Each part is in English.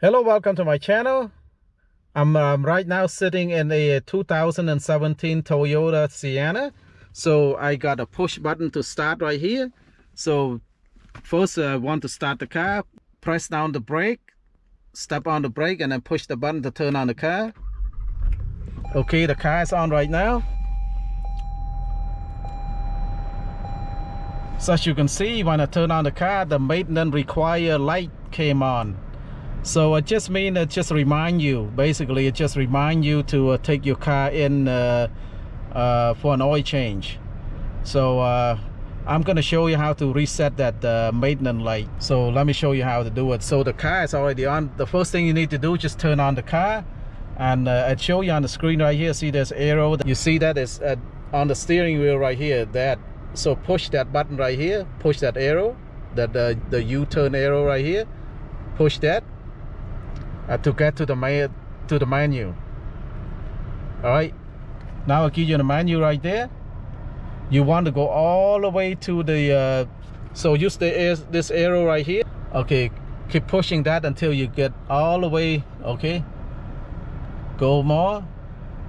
Hello, welcome to my channel. I'm right now sitting in a 2017 Toyota Sienna. So I got a push button to start right here. So first I want to start the car, press down the brake, step on the brake, and then push the button to turn on the car. Okay, the car is on right now. So as you can see, when I turn on the car, the maintenance required light came on. So it just means it just remind you, basically it just remind you to take your car in for an oil change. So I'm gonna show you how to reset that maintenance light. So let me show you how to do it. So the car is already on. The first thing you need to do is just turn on the car, and I'll show you on the screen right here. See this arrow? You see that is on the steering wheel right here. So push that button right here, push that arrow, the U-turn arrow right here, push that. To get to the menu. All right, now I'll give you the menu right there. You want to go all the way to the so use this arrow right here. Okay, keep pushing that until you get all the way. Okay, go more.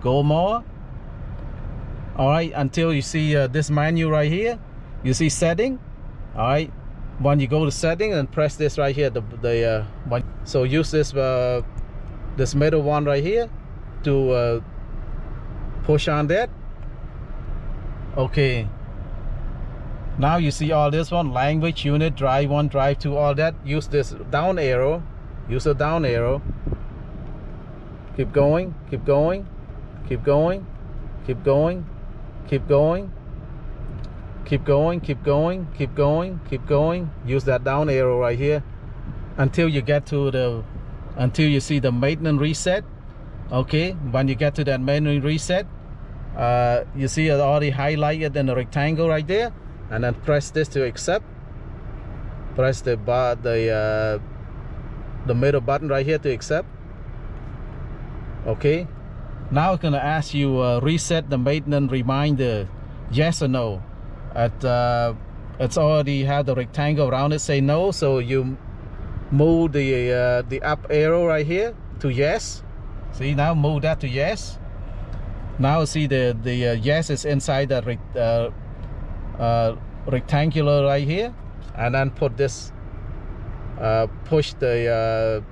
All right, until you see this menu right here. You see setting. All right, when you go to setting and press this right here, so use this middle one right here to push on that. Okay, now you see all this one, language, unit, drive 1, drive 2, all that. Use this down arrow, use the down arrow. Keep going, keep going, keep going, keep going, keep going, keep going, keep going, keep going, keep going. Use that down arrow right here until you get to until you see the maintenance reset. Okay, when you get to that maintenance reset, you see it already highlighted in the rectangle right there, and then press this to accept. Press the middle button right here to accept. Okay, now it's gonna ask you reset the maintenance reminder, yes or no. It's already have the rectangle around it, say no. So you move the up arrow right here to yes. See, now move that to yes. Now see the yes is inside the rectangular right here, and then put this push the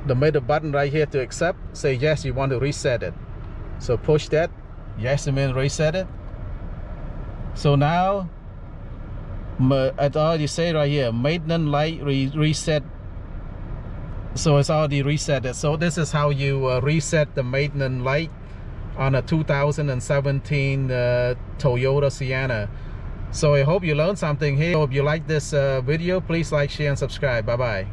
middle button right here to accept. Say yes, you want to reset it. So push that, yes, it means reset it. So now it already say right here, maintenance light reset. So it's already reset. So this is how you reset the maintenance light on a 2017 Toyota Sienna. So I hope you learned something here. Hope you like this video. Please like, share, and subscribe. Bye bye.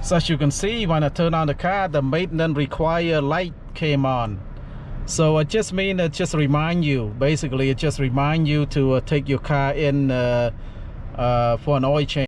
So as you can see, when I turn on the car, the maintenance required light came on. So it just means it just remind you, basically it just remind you to take your car in for an oil change.